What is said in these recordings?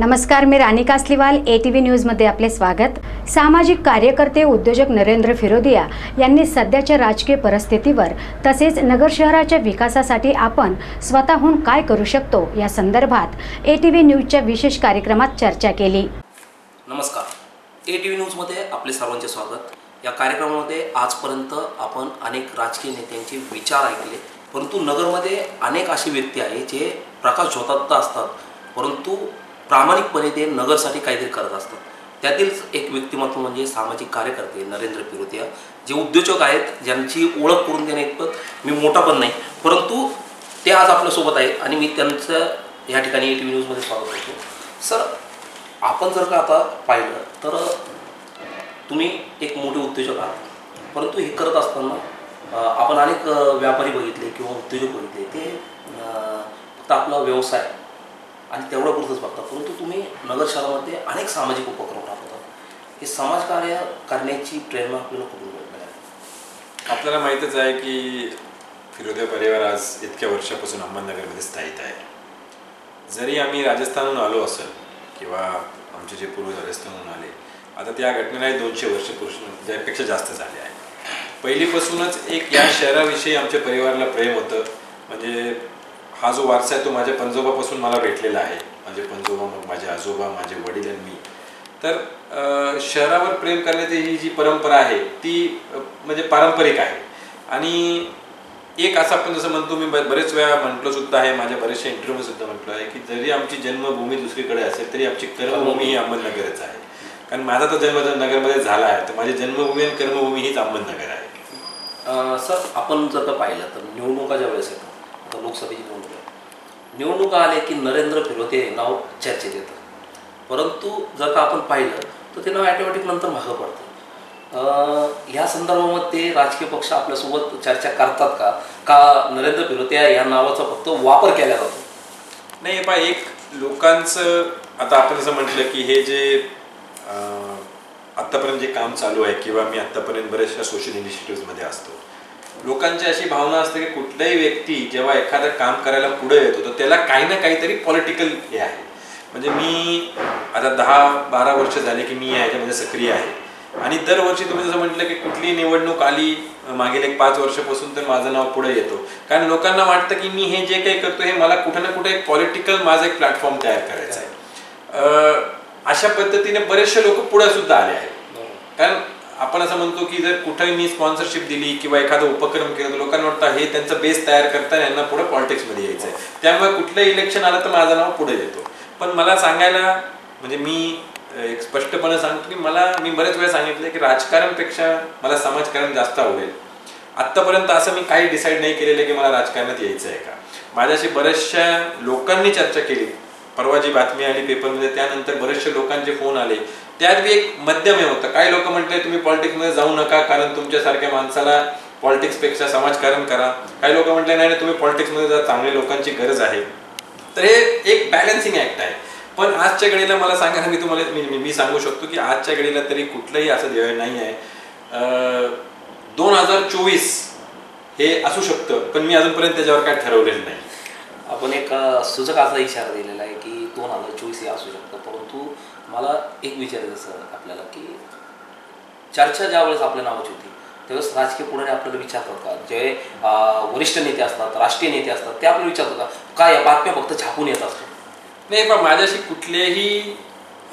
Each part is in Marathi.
नमस्कार, मी राणी कासलीवाल, ATV न्यूजमध्ये आपले स्वागत। सामाजिक कार्यकर्ते उद्योजक नरेंद्र फिरोदिया यांनी सध्याच्या राजकीय परिस्थितीवर तसेच नगर शहराच्या विकासासाठी आपण स्वतःहून काय करू शकतो या संदर्भात ATV न्यूजच्या विशेष कार्यक्रमात चर्चा केली। नमस्कार, ATV न्यूजमध्ये आपले सर्वांचे स्वागत। या कार्यक्रमामध्ये आजपर्यंत आपण अनेक राजकीय नेत्यांचे विचार ऐकले, परंतु नगरमध्ये अनेक अशी व्यक्ती आहे जे प्रकाश झोतात असतात परंतु प्रामाणिकपणे ते नगरसाठी काहीतरी करत असतात। त्यातीलच एक व्यक्तिमत्व म्हणजे सामाजिक कार्यकर्ते नरेंद्र फिरोदिया, जे उद्योजक आहेत, ज्यांची ओळख करून देण्याइतपत मी मोठा पण नाही, परंतु ते आज आपल्यासोबत आहेत आणि मी त्यांचं या ठिकाणी ATV न्यूजमध्ये स्वागत करतो। सर, आपण जर का आता पाहिलं तर तुम्ही एक मोठे उद्योजक आहात, परंतु हे करत असताना आपण अनेक व्यापारी बघितले किंवा उद्योजक बघितले, ते फक्त आपला व्यवसाय आणि तेवढं पुरतच बघतात, परंतु तुम्ही नगर शहरामध्ये अनेक सामाजिक उपक्रम राबवतात। हे समाजकार्य करण्याची प्रेरणा आपल्याला कुठून मिळाली? आपल्याला माहीतच आहे की फिरोदिया परिवार आज इतक्या वर्षापासून अहमदनगरमध्ये स्थायिक आहे। जरी आम्ही राजस्थानहून आलो असेल किंवा आमचे जे पूर्वज राजस्थानहून आले, आता त्या घटनेला 200 वर्ष त्यापेक्षा जास्त झाले आहे। पहिलीपासूनच एक या शहराविषयी आमच्या परिवाराला प्रेम होतं। म्हणजे हा जो वारसा आहे तो माझ्या पणजोबापासून मला भेटलेला आहे। माझे पणजोबा, मग माझे आजोबा, माझे वडील आणि मी। तर शहरावर प्रेम करण्याची ही जी परंपरा आहे ती म्हणजे पारंपरिक आहे। आणि एक असं आपण जसं म्हणतो, मी बरेच वेळा म्हटलं सुद्धा आहे, माझ्या बऱ्याचशा इंटरव्ह्यू सुद्धा म्हटलं आहे की जरी आमची जन्मभूमी दुसरीकडे असेल तरी आमची कर्मभूमी ही अहमदनगरच आहे। कारण माझा तर जन्म नगरमध्ये झाला आहे, तर माझी जन्मभूमी आणि कर्मभूमी हीच अहमदनगर आहे। सर, आपण जर का पाहिलं तर निवडणुकाच्या वेळेस येतं, आता लोकसभेची निवडणुका आले की नरेंद्र फिरोदिया हे नाव चर्चेत येतं, परंतु जर का आपण पाहिलं तर ते नाव ऑटोमॅटिक नंतर मागं पडतं। या संदर्भामध्ये ते राजकीय पक्ष आपल्यासोबत चर्चा करतात का नरेंद्र फिरोदिया या नावाचा फक्त वापर केला जातो? नाही पहा, एक लोकांचं आता आपण असं म्हटलं की हे जे आत्तापर्यंत जे काम चालू आहे किंवा मी आत्तापर्यंत बऱ्याचशा सोशल इनिशिएटिव्हमध्ये असतो, लोकांची अशी भावना असते की कुठलाही व्यक्ती जेव्हा एखादं काम करायला पुढे येतो तर त्याला काही ना काहीतरी पॉलिटिकल हे आहे। म्हणजे मी आता 10-12 वर्ष झाले की मी याच्यामध्ये सक्रिय आहे आणि दरवर्षी तुम्ही जसं म्हटलं की कुठली निवडणूक आली मागील 1-5 वर्षापासून तर माझं नाव पुढे येतो, कारण लोकांना वाटतं की मी हे जे काही करतो हे मला कुठे ना कुठे एक पॉलिटिकल माझा एक प्लॅटफॉर्म तयार करायचा आहे। अशा पद्धतीने बरेचसे लोक पुढे सुद्धा आले आहेत। कारण आपण असं म्हणतो की जर कुठेही मी स्पॉन्सरशिप दिली किंवा एखादा उपक्रम केला तर लोकांना वाटतं हे त्यांचं बेस तयार करताना यांना पुढे पॉलिटिक्समध्ये यायचं आहे, त्यामुळे कुठलंही इलेक्शन आलं तर माझं नाव पुढे येतो। पण मला सांगायला म्हणजे मी एक स्पष्टपणे सांगतो की मी बरेच वेळा सांगितलं की राजकारणपेक्षा मला समाजकारण जास्त आवडेल। आत्तापर्यंत असं मी काही डिसाईड नाही केलेलं की मला राजकारणात यायचं आहे का। माझ्याशी बऱ्याचशा लोकांनी चर्चा केली, परवा जी बातमी आली पेपरमध्ये त्यानंतर बरेचशे लोकांचे फोन आले, त्यात बी एक मध्यम हे होतं। काही लोक म्हटले तुम्ही पॉलिटिक्समध्ये जाऊ नका कारण तुमच्यासारख्या माणसाला पॉलिटिक्सपेक्षा समाजकारण करा। काही लोक म्हटले नाही तुम्ही पॉलिटिक्समध्ये जा, चांगल्या लोकांची गरज आहे। तर हे एक बॅलन्सिंग ऍक्ट आहे। पण आजच्या घडीला मला सांगायला मी सांगू शकतो की आजच्या घडीला तरी कुठलंही असं ध्येय नाही आहे। 2024 हे असू शकतं, पण मी अजूनपर्यंत त्याच्यावर काय ठरवलेलं नाही। आपण एक सूचक असा इशारा दिलेला आहे की 2024 हे असू शकतं, परंतु मला एक विचारायचं सर आपल्याला की चर्चा ज्यावेळेस आपल्या नावाची होती त्यावेळेस राजकीय पुढारी आपल्याला विचारतात का, जे वरिष्ठ नेते असतात, राष्ट्रीय नेते असतात, ते आपल्याला विचारतात का या बातम्या फक्त छापून येत असतात? नाही, पण माझ्याशी कुठल्याही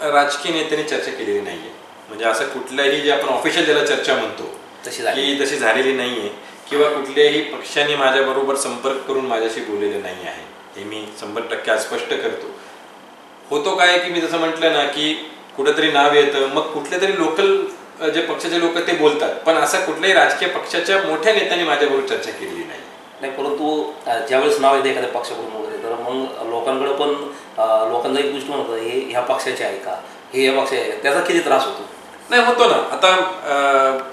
राजकीय नेत्याने चर्चा केलेली नाहीये। म्हणजे असं कुठल्याही जे आपण ऑफिशियल ज्याला चर्चा म्हणतो तशी झालेली नाहीये किंवा कुठल्याही पक्षाने माझ्याबरोबर संपर्क करून माझ्याशी बोललेले नाही आहे, हे मी 100% आज स्पष्ट करतो। होतो काय की मी जसं म्हटलं ना की कुठेतरी नाव येतं, मग कुठल्या तरी लोकल जे पक्षाचे लोक ते बोलतात, पण असं कुठल्याही राजकीय पक्षाच्या मोठ्या नेत्यांनी माझ्याबरोबर चर्चा केलेली नाही। परंतु ज्यावेळेस नाव येते एखाद्या पक्षाकडून वगैरे तर मग लोकांकडे पण लोकांचा एक दृष्टिकोन होतं हे ह्या पक्षाचे आहे का, हे या पक्षाचे आहे, त्याचा किती त्रास होतो? नाही, होतो ना। आता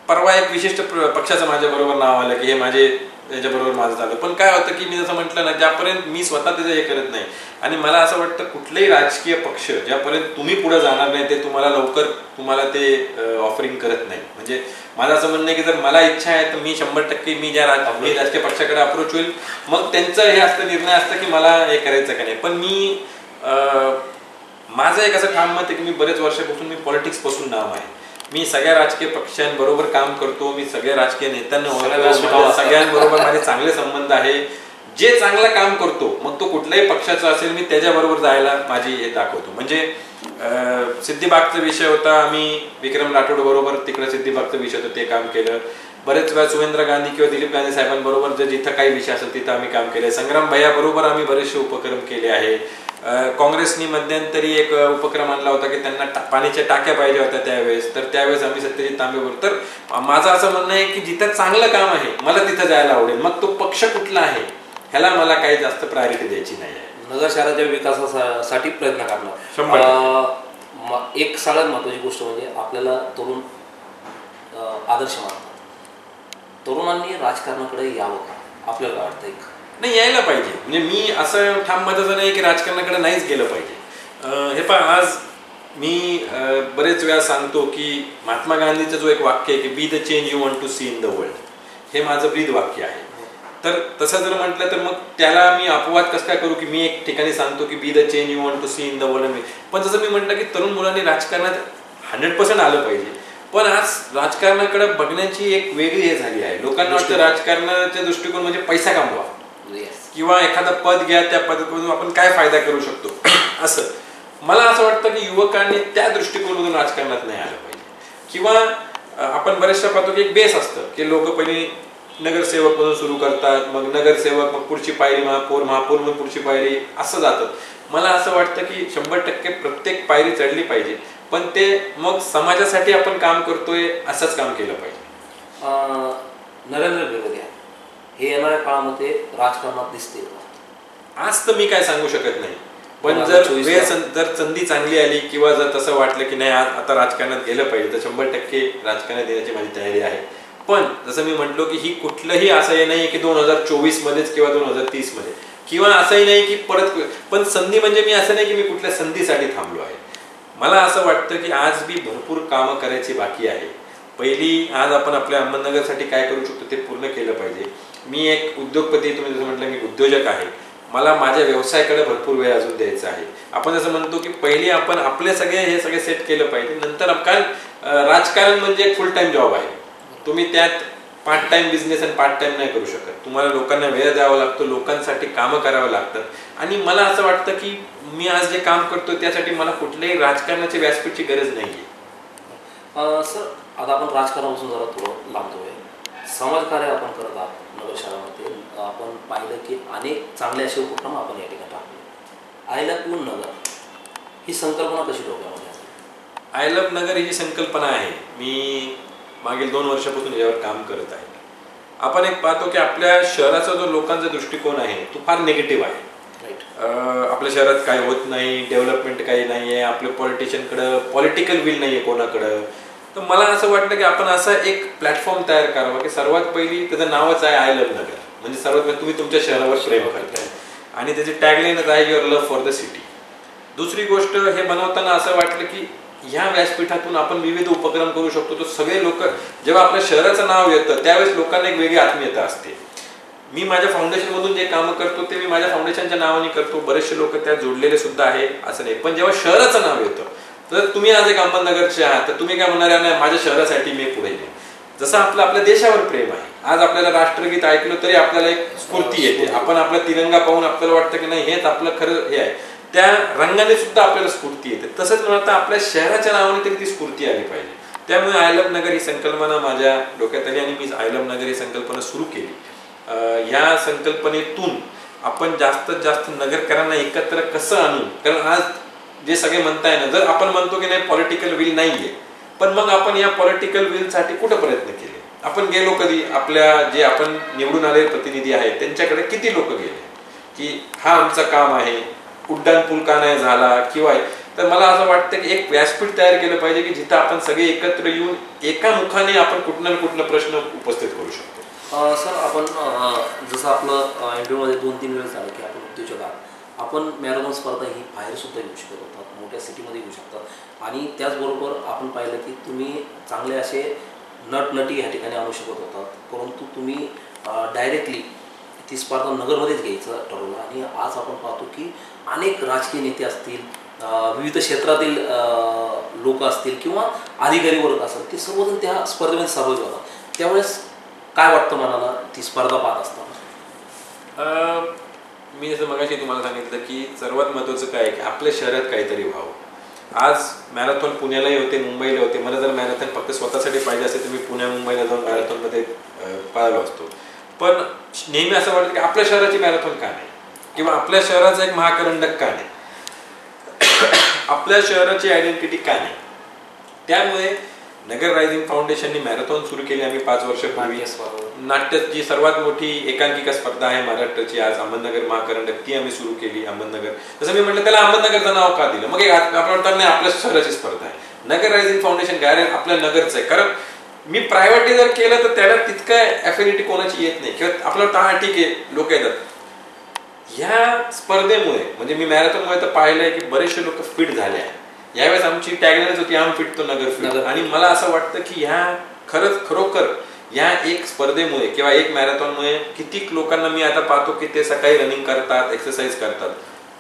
परवा एक विशिष्ट पक्षाचं माझ्याबरोबर नाव आलं की हे माझे याच्याबरोबर माझं झालं, पण काय होतं की मी जसं म्हटलं ना, ज्यापर्यंत मी स्वतः त्याचं हे करत नाही आणि मला असं वाटतं कुठलेही राजकीय पक्ष ज्यापर्यंत तुम्ही पुढे जाणार नाही ते तुम्हाला ते ऑफरिंग करत नाही। म्हणजे माझं असं म्हणणं आहे की जर मला इच्छा आहे तर मी 100% मी राजकीय पक्षाकडे अप्रोच होईल, मग त्यांचं हे असतं निर्णय असतं की मला हे करायचं का नाही। पण मी माझं एक असं ठाम मत आहे की मी बरेच वर्षापासून मी पॉलिटिक्सपासून नाम आहे. मी सगळ्या राजकीय पक्षांबरोबर काम करतो, मी सगळ्या राजकीय नेत्यांना ओळखतो, सगळ्यांबरोबर माझे चांगले संबंध आहे. जे चांगलं काम करतो मग तो कुठल्याही पक्षाचा असेल मी त्याच्याबरोबर जायला माझी हे दाखवतो. म्हणजे सिद्धिबागचा विषय होता, आम्ही विक्रम राठोड बरोबर तिकडे सिद्धिबागचा विषय होता ते काम केलं. बरेच वेळा सुवेंद्र गांधी किंवा दिलीप गांधी साहेबांबरोबर जे जिथं काही विषय असेल तिथं आम्ही काम केले. संग्राम भैया बरोबर आम्ही बरेचसे उपक्रम केले आहे. काँग्रेसनी मध्यंतरी एक उपक्रम आणला होता की त्यांना पाण्याच्या टाक्या पाहिजे होत्या त्यावेळेस, तर त्यावेळेस आम्ही सत्यजित तांबेबरोबर. तर माझं असं म्हणणं आहे की जिथं चांगलं काम आहे मला तिथं जायला आवडेल. मग तो पक्ष कुठला आहे ह्याला मला काही जास्त प्रायोरिटी द्यायची नाही आहे. नगर शहराच्या विकासासाठी प्रयत्न करणार. एक सगळ्यात महत्त्वाची गोष्ट म्हणजे आपल्याला तरुण आदर्श मानतात. तरुणांनी राजकारणाकडे यावं का आपल्याला वाटतं? एक नाही, यायला पाहिजे. म्हणजे मी असं ठाम मताचं नाही की राजकारणाकडे नाहीच गेलं पाहिजे. हे पहा, आज मी बरेच वेळा सांगतो की महात्मा गांधीचं जो एक वाक्य आहे की be the change you want to see in the world, हे माझं ब्रीद वाक्य आहे. तर तसं जर म्हटलं तर मग त्याला मी अपवाद कसं काय करू की मी एक ठिकाणी सांगतो की be the change you want to see in the world. पण जसं मी म्हटलं की तरुण मुलांनी राजकारणात 100% आलं पाहिजे. पण आज राजकारणाकडे बघण्याची एक वेगळी हे झाली आहे. लोकांना वाटतं राजकारणाचा दृष्टिकोन म्हणजे पैसा कमवा किंवा एखादं पद घ्या, त्या पदातून आपण काय फायदा करू शकतो असं. मला असं वाटतं की युवकांनी त्या दृष्टिकोनातून राजकारणात नाही आलं पाहिजे. किंवा आपण बरेचशा पाहतो की एक बेस असतं की लोक पहिले नगरसेवक म्हणून सुरू करतात, मग नगरसेवक, मग पुढची पायरी महापौर, महापौर मग पुढची पायरी, असं जातात. मला असं वाटतं की 100% प्रत्येक पायरी चढली पाहिजे, पण ते मग समाजासाठी आपण काम करतोय असंच काम केलं पाहिजे. नरेंद्र फिरोदिया हे येणाऱ्या काळामध्ये राजकारणात दिसते आज तर मी काय सांगू शकत नाही. पण जर संधी चांगली आली किंवा जर तसं वाटलं की नाही आता राजकारणात गेलं पाहिजे तर 100% राजकारणात येण्याची माझी तयारी आहे. पण जसं मी म्हटलो की ही कुठलंही असं नाही की 2024 मध्येच किंवा 2030 मध्ये, किंवा असंही नाही की परत. पण संधी म्हणजे मी असं नाही की मी कुठल्या संधीसाठी थांबलो आहे. मला असं वाटतं की आज बी भरपूर कामं करायची बाकी आहे. पहिली, आज आपण आपल्या अहमदनगरसाठी काय करू शकतो ते पूर्ण केलं पाहिजे. मी एक उद्योगपती, तुम्ही जसं म्हटलं मी उद्योजक आहे, मला माझ्या व्यवसायाकडे भरपूर वेळ अजून द्यायचा आहे. आपण जसं म्हणतो की पहिली आपण आपले हे सगळे सेट केलं पाहिजे. नंतर कारण राजकारण म्हणजे एक फुल टाइम जॉब आहे. तुम्ही त्यात पार्ट टाइम बिझनेस आणि पार्ट टाइम नाही करू शकत. तुम्हाला लोकांना वेळ द्यावा लागतो, लोकांसाठी कामं करावं लागतं. आणि मला असं वाटतं की मी आज जे काम करतो त्यासाठी मला कुठल्याही राजकारणाची व्यासपीठची गरज नाही आहे. सर, आता आपण राजकारणापासून जरा थोडं लांबतोय. समाजकार्य आपण करत आहात नगर शहरामध्ये. आपण पाहिलं की अनेक चांगले असे उपक्रम आपण या ठिकाणी टाकले. आय लव्ह यू नगर ही संकल्पना कशी डोक्यामध्ये आली? आय लव्ह नगर ही संकल्पना आहे. मी मागील 2 वर्षापासून यावर काम करत आहे. आपण एक पाहतो की आपल्या शहराचा जो लोकांचा दृष्टिकोन आहे तो फार निगेटिव्ह आहे. आपल्या शहरात काय होत नाही, डेव्हलपमेंट काही नाही आहे, आपल्या पॉलिटिशियनकडं पॉलिटिकल विल नाही आहे कोणाकडं. तर मला असं वाटलं की आपण असा एक प्लॅटफॉर्म तयार करावा की सर्वात पहिली त्याचं नावच आहे आय लव्ह नगर. म्हणजे सर्वात पहिली तुम्ही तुमच्या शहरावर प्रेम करताय आणि त्याची टॅगलाईनच आहे your love for the city. दुसरी गोष्ट, हे बनवताना असं वाटलं की ह्या व्यासपीठातून आपण विविध उपक्रम करू शकतो. तो सगळे लोक जेव्हा आपल्या शहराचं नाव येतं त्यावेळेस लोकांना एक वेगळी आत्मीयता असते. मी माझ्या फाउंडेशनमधून जे कामं करतो ते मी माझ्या फाउंडेशनच्या नावाने करतो. बरेचसे लोक त्यात जोडलेले सुद्धा आहे असं नाही. पण जेव्हा शहराचं नाव येतं, तर तुम्ही आज एक अहमदनगरचे आहात तर तुम्ही काय म्हणणार नाही माझ्या शहरासाठी मी पुढे येईल. जसं आपल्या देशावर प्रेम आहे. आज आपल्याला राष्ट्रगीत ऐकलं तरी आपल्याला एक स्फूर्ती येते. आपण आपला तिरंगा पाहून आपल्याला वाटतं की नाही हेच आपलं खरं हे आहे. त्या रंगाने सुद्धा आपल्याला स्फूर्ती येते. तसंच म्हणता आपल्या शहराच्या नावाने तरी ती स्फूर्ती आली पाहिजे. त्यामुळे आय लव्ह नगर ही संकल्पना माझ्या डोक्यात आली आणि मी आय लव्ह नगर ही संकल्पना सुरू केली. या संकल्पनेतून आपण जास्तीत जास्त नगरकरांना एकत्र कसं आणू. कारण आज जे सगळे म्हणताय ना, जर आपण म्हणतो की नाही पॉलिटिकल विल नाहीये, पण मग आपण या पॉलिटिकल विलसाठी कुठं प्रयत्न केले? आपण गेलो कधी? आपल्या जे आपण निवडून आलेले प्रतिनिधी आहेत त्यांच्याकडे किती लोक गेले की हा आमचं काम आहे, उड्डाण पूल का नाही झाला किंवा. तर मला असं वाटतं की एक व्यासपीठ तयार केलं पाहिजे की जिथं आपण सगळे एकत्र येऊन एका मुखाने आपण कुठला ना कुठला प्रश्न उपस्थित करू शकतो. सर, आपण जसं आपलं इंटरव्ह्यूमध्ये 2-3 वेळेस झालं की आपण उद्योजक आहात. आपण मॅरेथॉन स्पर्धा ही बाहेर सुद्धा येऊ शकत होतात, मोठ्या सिटीमध्ये येऊ शकतात. आणि त्याचबरोबर आपण पाहिलं की तुम्ही चांगले असे नटनटी ह्या ठिकाणी आणू शकत होतात. परंतु तुम्ही डायरेक्टली ती स्पर्धा नगरमध्येच घ्यायचं ठरवलं. आणि आज आपण पाहतो की अनेक राजकीय नेते असतील, विविध क्षेत्रातील लोक असतील किंवा अधिकारी वर्ग असेल, ते सर्वजण त्या स्पर्धेमध्ये सहभागी होतात. त्यावेळेस काय वाटतं मनाला ती स्पर्धा पाहत असताना? मी जसं मगाशी तुम्हाला सांगितलं की सर्वात महत्त्वाचं काय आहे की आपल्या शहरात काहीतरी व्हावं. आज मॅरेथॉन पुण्यालाही होते, मुंबईला होते. मला जर मॅरेथॉन फक्त स्वतःसाठी पाहिजे असेल तर मी पुण्या मुंबईला जाऊन मॅरेथॉनमध्ये पळालो असतो. पण नेहमी असं वाटतं की आपल्या शहराची मॅरेथॉन का नाही, किंवा आपल्या शहराचा एक महाकरंडक का नाही, आपल्या शहराची आयडेंटिटी का नाही. त्यामुळे नगर रायझिंग फाउंडेशनने मॅरेथॉन सुरू केली आम्ही 5 वर्षापूर्वी. नाट्याची सर्वात मोठी एकांकिका स्पर्धा आहे महाराष्ट्राची आज अहमदनगर महाकरंडक, ती आम्ही सुरू केली. अहमदनगर, जसं मी म्हटलं त्याला अहमदनगरचं नाव का दिलं, मग आपण नाही आपल्या शहराची स्पर्धा आहे. नगर रायझिंग फाउंडेशन काय आपल्या नगरचं आहे. कारण मी प्रायव्हेटली जर केलं तर त्याला तितकं ॲफिनिटी कोणाची येत नाही, किंवा आपल्याला ठीक आहे लोक येतात. ह्या स्पर्धेमुळे म्हणजे मी मॅरेथॉनमुळे तर पाहिलंय की बरेचसे लोक फिट झाले आहे. यावेळेस आमची टॅगलाईनच होती आम फिट तो नगर फिट. आणि मला असं वाटतं की ह्या खरोखर या एक स्पर्धेमुळे किंवा एक मॅरेथॉनमुळे कितीक लोकांना मी आता पाहतो की ते सकाळी रनिंग करतात, एक्सरसाइज करतात.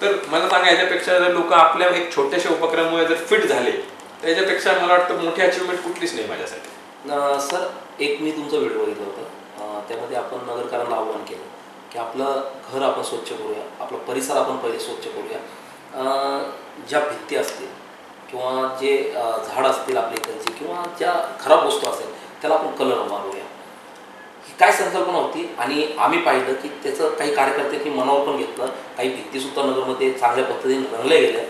तर मला सांगा याच्यापेक्षा जर लोक आपल्या एक छोट्याशा उपक्रमामुळे जर फिट झाले तर याच्यापेक्षा मला वाटतं मोठी अचिव्हमेंट कुठलीच नाही माझ्यासाठी. सर, एक मी तुमचा व्हिडिओ बघितला होता, त्यामध्ये आपण नगरकरांना आवाहन केलं की आपलं घर आपण स्वच्छ करूया, आपला परिसर आपण पहिले स्वच्छ करूया. ज्या भित्ती असतील किंवा जे झाड असतील आपल्या इकडचे किंवा ज्या खराब वस्तू असेल त्याला आपण कलर मारूया, ही काय संकल्पना होती. आणि आम्ही पाहिलं की त्याचं काही कार्यकर्त्यांनी मनावर पण घेतलं, काही भित्तीसुद्धा नगरमध्ये चांगल्या पद्धतीने रंगल्या गेल्या.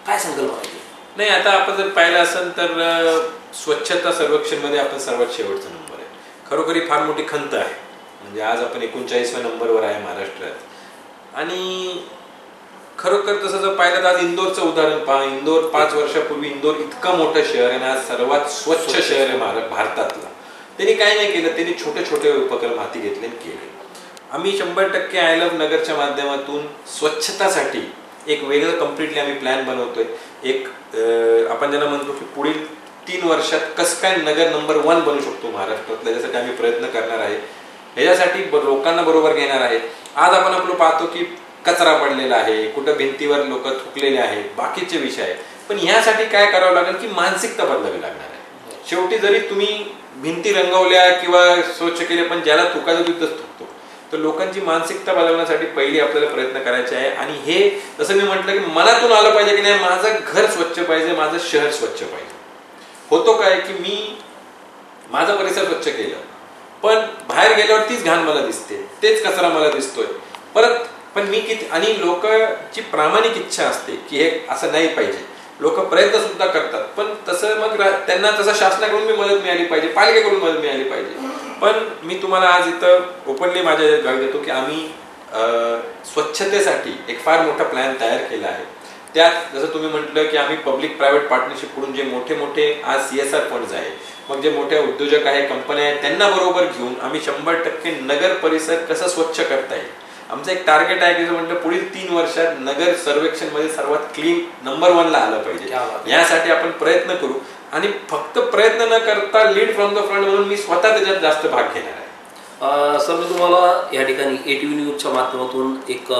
काय संकल्पना आहे? नाही, आता आपण जर पाहिलं असेल तर स्वच्छता सर्वेक्षणमध्ये आपण सर्वात शेवटचा नंबर आहे. खरोखरी फार मोठी खंत आहे. म्हणजे आज आपण 39व्या नंबरवर आहे महाराष्ट्रात. आणि खरोखर तसं जर पाहिलं तर आज इंदोरचं उदाहरण पहा. इंदोर 5 वर्षापूर्वी इंदोर इतकं मोठं शहर आहे आणि आज सर्वात स्वच्छ शहर आहे भारतातलं. त्यांनी काय नाही केलं, त्यांनी छोटे छोटे उपक्रम हाती घेतले आणि केले. आम्ही 100% आय लव्ह नगरच्या माध्यमातून स्वच्छतासाठी एक वेगळं कम्प्लिटली आम्ही प्लॅन बनवतोय. एक आपण ज्याला म्हणतो की पुढील 3 वर्षात कसं काय नगर नंबर 1 बनू शकतो महाराष्ट्रात, त्याच्यासाठी आम्ही प्रयत्न करणार आहे. ह्याच्यासाठी लोकांना बरोबर घेणार आहे. आज आपण आपलं पाहतो की कचरा पडलेला आहे, कुठं भिंतीवर लोक थुकलेले आहेत, बाकीचे विषय आहेत. पण ह्यासाठी काय करावं लागेल की मानसिकता बदलावी लागणार आहे. शेवटी जरी तुम्ही भिंती रंगवल्या किंवा स्वच्छ केले, पण ज्याला थुकायचं तिथंच थुकतो. तर लोकांची मानसिकता बदलण्यासाठी पहिली आपल्याला प्रयत्न करायचे आहे. आणि हे जसं मी म्हटलं की मनातून आलं पाहिजे की नाही माझं घर स्वच्छ पाहिजे, माझं शहर स्वच्छ पाहिजे. होतो काय की मी माझा परिसर स्वच्छ केलं, पण बाहेर गेल्यावर तीच घाण मला दिसते, तेच कचरा मला दिसतोय परत. पण मी किती, आणि लोकांची प्रामाणिक इच्छा असते की हे असं नाही पाहिजे. लोक प्रयत्न सुद्धा करतात, पण तसं मग त्यांना तसं शासनाकडून मी मदत मिळाली पाहिजे, पालिकेकडून मदत मिळाली पाहिजे. पण मी तुम्हाला आज इथं ओपनली माझ्या गावी देतो की आम्ही स्वच्छतेसाठी एक फार मोठा प्लॅन तयार केला आहे. त्यात जसं तुम्ही म्हटलं की आम्ही पब्लिक प्रायव्हेट पार्टनरशिप कडून जे मोठे मोठे आज CSR फंड्स आहे, मग जे मोठे उद्योजक आहे, कंपन्या आहेत, त्यांना बरोबर घेऊन आम्ही 100% नगर परिसर कसं स्वच्छ करता येईल. आमचं एक टार्गेट आहे की जसं म्हटलं पुढील 3 वर्षात नगर सर्वेक्षण मध्ये सर्वात क्लीन नंबर 1 ला आलं पाहिजे. यासाठी आपण प्रयत्न करू. आणि फक्त प्रयत्न न करता लीड फ्रॉम द फ्रंट म्हणून मी स्वतः त्याच्यात जास्त भाग घेणार आहे. सर, मी तुम्हाला या ठिकाणी ATV न्यूजच्या माध्यमातून एक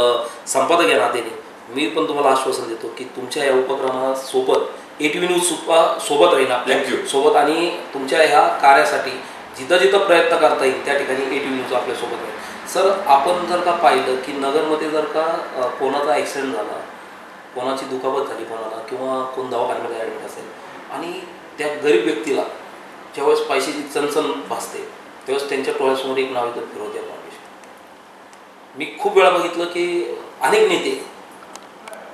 संपादक या नात्याने मी पण तुम्हाला आश्वासन देतो की तुमच्या या उपक्रमासोबत ATV न्यूज सोबत राहील आपल्या सोबत. आणि तुमच्या ह्या कार्यासाठी जिथं जिथं प्रयत्न करता येईल त्या ठिकाणी ATV न्यूज आपल्यासोबत राहील. सर, आपण जर का पाहिलं की नगरमध्ये जर का कोणाचा ॲक्सिडेंट झाला, कोणाची दुखापत झाली कोणाला, किंवा कोण दवाखान्यामध्ये ॲडमिट असेल आणि त्या गरीब व्यक्तीला ज्यावेळेस पैशाची चणचण भासते त्यावेळेस त्यांच्या डोळ्यासमोर एक नाव येतं, फिरोदिया फाउंडेशन. मी खूप वेळा बघितलं की अनेक नेते,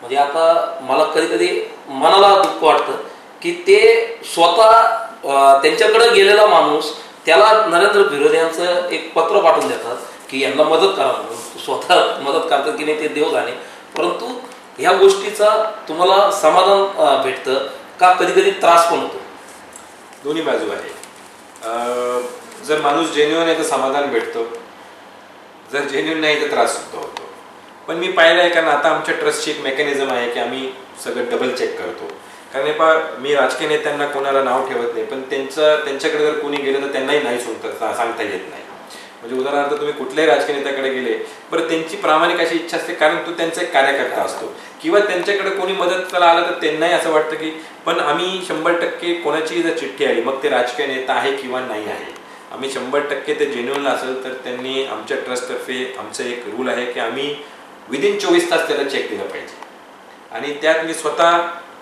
म्हणजे आता मला कधी कधी मनाला दुःख वाटतं की ते स्वतः त्यांच्याकडे गेलेला माणूस त्याला नरेंद्र फिरोदियांचं एक पत्र पाठवून देतात की यांना मदत करा म्हणून. स्वतः मदत करतात की नाही ते देव जाणे. परंतु ह्या गोष्टीचा तुम्हाला समाधान भेटतं का कधी कधी त्रास पण होतो? दोन्ही बाजू आहे. जर माणूस जेन्युइन आहे तर समाधान भेटतो, जर जेन्युइन नाही तर त्रास सुद्धा होतो. पण मी पाहिलं आहे, कारण आता आमच्या ट्रस्टची एक मेकॅनिझम आहे की आम्ही सगळं डबल चेक करतो. कारण मी राजकीय नेत्यांना कोणाला नाव ठेवत नाही, पण त्यांच्याकडे जर कोणी गेलं तर त्यांनाही नाही सांगता येत नाही. म्हणजे उदाहरणार्थ तुम्ही कुठल्याही राजकीय नेत्याकडे गेले, बरं त्यांची प्रामाणिक अशी इच्छा असते, कारण तो त्यांचा एक कार्यकर्ता असतो, किंवा त्यांच्याकडे कोणी मदतीला आलं तर त्यांनाही असं वाटतं की पण आम्ही 100% कोणाची जर चिठ्ठी आली, मग ते राजकीय नेता आहे किंवा नाही आहे, आम्ही 100% ते जेन्युइन असेल तर त्यांनी आमच्या ट्रस्टतर्फे आमचं एक रूल आहे की आम्ही विदिन 24 तास त्याला चेक दिला पाहिजे. आणि त्यात मी स्वतः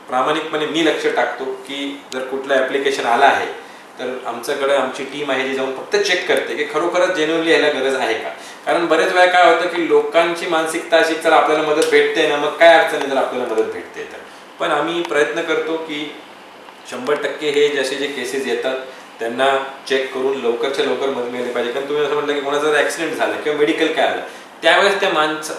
प्रामाणिकपणे मी लक्ष टाकतो की जर कुठलं ॲप्लिकेशन आलं आहे तर आमच्याकडे आमची टीम आहे जी जाऊन फक्त चेक करते की खरोखरच जेन्युइनली यायला गरज आहे का. कारण बरेच वेळा काय होतं की लोकांची मानसिकता अशी चला आपल्याला मदत भेटते ना, मग काय अडचण आहे जर आपल्याला मदत भेटते तर. पण आम्ही प्रयत्न करतो की 100% हे जसे जे केसेस येतात त्यांना चेक करून लवकरच्या लवकर मदत मिळाली पाहिजे. कारण तुम्ही असं म्हटलं की कोणाचा जर ॲक्सिडेंट झाला किंवा मेडिकल काय आलं, त्यावेळेस त्या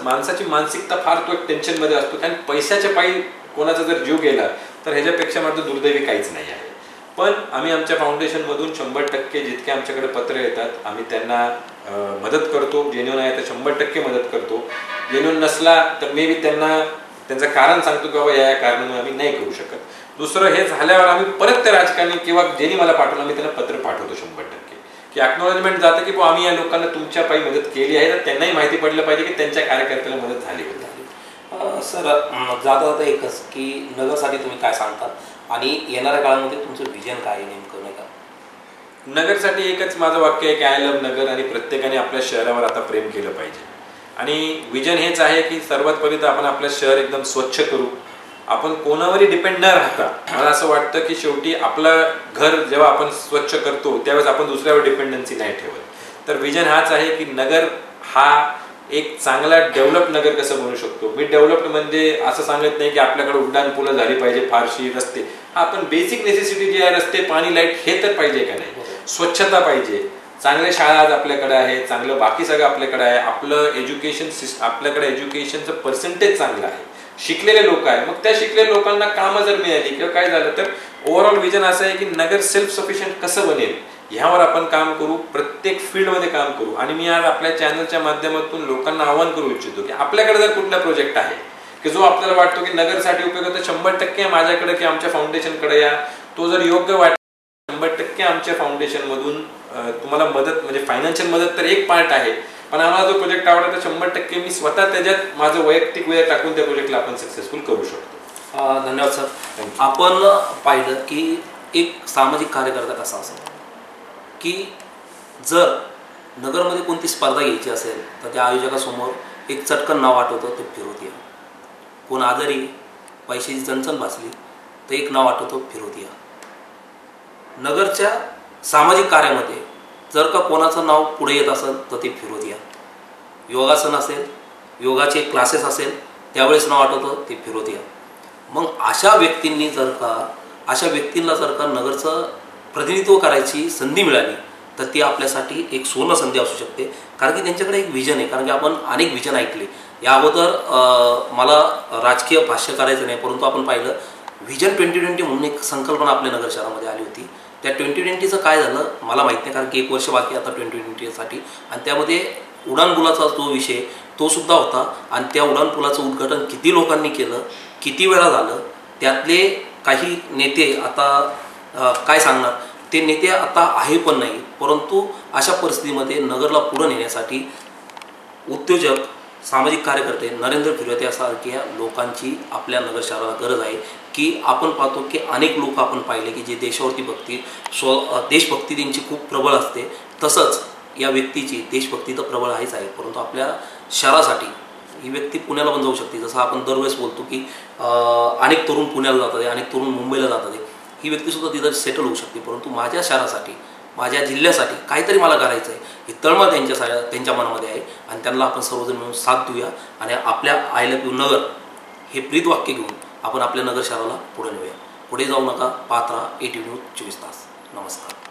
माणसाची मानसिकता फार तो एक टेन्शनमध्ये असतो, कारण पैशाच्या पायी कोणाचा जर जीव गेला तर ह्याच्यापेक्षा मात्र दुर्दैवी काहीच नाही आहे. पण आम्ही आमच्या फाउंडेशनमधून 100% जितके आमच्याकडे पत्र येतात आम्ही त्यांना मदत करतो. जेन्युइन आहे तर 100% मदत करतो. जेन्युइन नसला तर मे बी त्यांचं कारण सांगतो की बाबा या कारणामुळे आम्ही नाही करू शकत. दुसरं हे झाल्यावर आम्ही परत त्या राजकारणी किंवा ज्यांनी मला पाठवलं आम्ही त्यांना पत्र पाठवतो 100% की अॅक्नॉलेजमेंट जातं की आम्ही या लोकांना तुमच्या पायी मदत केली आहे, तर त्यांनाही माहिती पडलं पाहिजे की त्यांच्या कार्यकर्त्याला मदत झाली होती. सर जाता जाता एकच की नगरसाठी तुम्ही काय सांगतात आणि येणाऱ्या काळामध्ये तुमचं विजन काय आहे नेमकं, नाही का? नगरसाठी एकच माझं वाक्य आहे की आय लव्ह नगर, आणि प्रत्येकाने आपल्या शहरावर आता प्रेम केलं पाहिजे. आणि विजन हेच आहे की सर्वात पहिले तर आपण आपलं शहर एकदम स्वच्छ करू. आपण कोणावरही डिपेंड न राहता, मला असं वाटतं की शेवटी आपलं घर जेव्हा आपण स्वच्छ करतो त्यावेळेस आपण दुसऱ्यावर डिपेंडन्सी नाही ठेवत. तर विजन हाच आहे की नगर हा एक चांगला डेव्हलप नगर कसं बनवू शकतो. मी डेव्हलप्ड म्हणजे असं सांगत नाही की आपल्याकडे उड्डाण पुलं झाली पाहिजे, फारशी रस्ते, आपण बेसिक नेसेसिटी जी आहे रस्ते, पाणी, लाईट हे तर पाहिजे का नाही, स्वच्छता पाहिजे, चांगल्या शाळा आज आपल्याकडे आहे, चांगलं बाकी सगळं आपल्याकडे आहे, आपलं एज्युकेशन आपल्याकडे एज्युकेशनचं पर्सेंटेज चांगलं आहे, शिकलेले लोक आहे. मग त्या शिकलेल्या लोकांना कामं जर मिळाली किंवा काय झालं तर ओव्हरऑल विजन असं आहे की नगर सेल्फ सफिशियंट कसं बनेल ह्यावर आपण काम करू, प्रत्येक फील्डमध्ये काम करू. आणि मी आज आपल्या चॅनलच्या माध्यमातून लोकांना आवाहन करू इच्छितो की आपल्याकडे जर कुठला प्रोजेक्ट आहे की जो आपल्याला वाटतो की नगरसाठी उपयोग होतो, 100% माझ्याकडे की आमच्या फाउंडेशनकडे या. तो जर योग्य वाटतो 100% आमच्या फाउंडेशनमधून तुम्हाला मदत, म्हणजे फायनान्शियल मदत तर एक पार्ट आहे, पण आम्हाला जो प्रोजेक्ट आवडला तर 100% मी स्वतः त्याच्यात माझं वैयक्तिक वेळ टाकून त्या प्रोजेक्टला आपण सक्सेसफुल करू शकतो. धन्यवाद सर. आपण पाहिलं की एक सामाजिक कार्यकर्ता कसा असावा, की जर नगरमध्ये कोणती स्पर्धा घ्यायची असेल तर त्या आयोजकासमोर एक चटकन नाव आठवतं ते फिरोतिया. कोण आजारी, पैशाची चणचण भासली तर एक नाव आठवतं फिरोतिया. नगरच्या सामाजिक कार्यामध्ये जर का कोणाचं नाव पुढे येत असेल तर ते फिरोतिया. योगासन असेल, योगाचे क्लासेस असेल, त्यावेळेस नाव आठवतं ते फिरोतिया. मग अशा व्यक्तींना जर का नगरचं प्रतिनिधित्व करायची संधी मिळाली तर ती आपल्यासाठी एक सुवर्ण संधी असू शकते. कारण की त्यांच्याकडे एक विजन आहे. कारण की आपण अनेक विजन ऐकले या अगोदर. मला राजकीय भाष्य करायचं नाही, परंतु आपण पाहिलं व्हिजन 2020 म्हणून एक संकल्पना आपल्या नगर शहरामध्ये आली होती. त्या 2020चं काय झालं मला माहीत नाही, कारण की 1 वर्ष बाकी आता 2020साठी. आणि त्यामध्ये उड्डाणपुलाचा जो विषय तो सुद्धा होता. आणि त्या उड्डाणपुलाचं उद्घाटन किती लोकांनी केलं, किती वेळा झालं, त्यातले काही नेते आता काय सांगणार, ते नेते आता आहे पण नाही. परंतु अशा परिस्थितीमध्ये नगरला पुढे नेण्यासाठी उद्योजक, सामाजिक कार्यकर्ते, नरेंद्र फिरोतियासारख्या लोकांची आपल्या नगर शहराला गरज आहे. की आपण पाहतो की अनेक लोक आपण पाहिले की जे देशावरती देशभक्ती त्यांची खूप प्रबळ असते. तसंच या व्यक्तीची देशभक्ती तर प्रबळ आहेच आहे, परंतु आपल्या शहरासाठी ही व्यक्ती पुण्याला पण जाऊ शकते. जसं आपण दरवेळेस बोलतो की अनेक तरुण पुण्याला जातात, अनेक तरुण मुंबईला जातात, ही व्यक्तीसुद्धा तिथं सेटल होऊ शकते. परंतु माझ्या शहरासाठी, माझ्या जिल्ह्यासाठी काहीतरी मला करायचं आहे ही तळमळ त्यांच्या मनामध्ये आहे. आणि त्यांना आपण सर्वजण मिळून साथ देऊया आणि आपल्या आय लव्ह यू नगर हे प्रीत वाक्य घेऊन आपण आपल्या नगर शहराला पुढे नेऊया. पुढे जाऊ नका, पाहत राहा ATV न्यूज 24 तास. नमस्कार.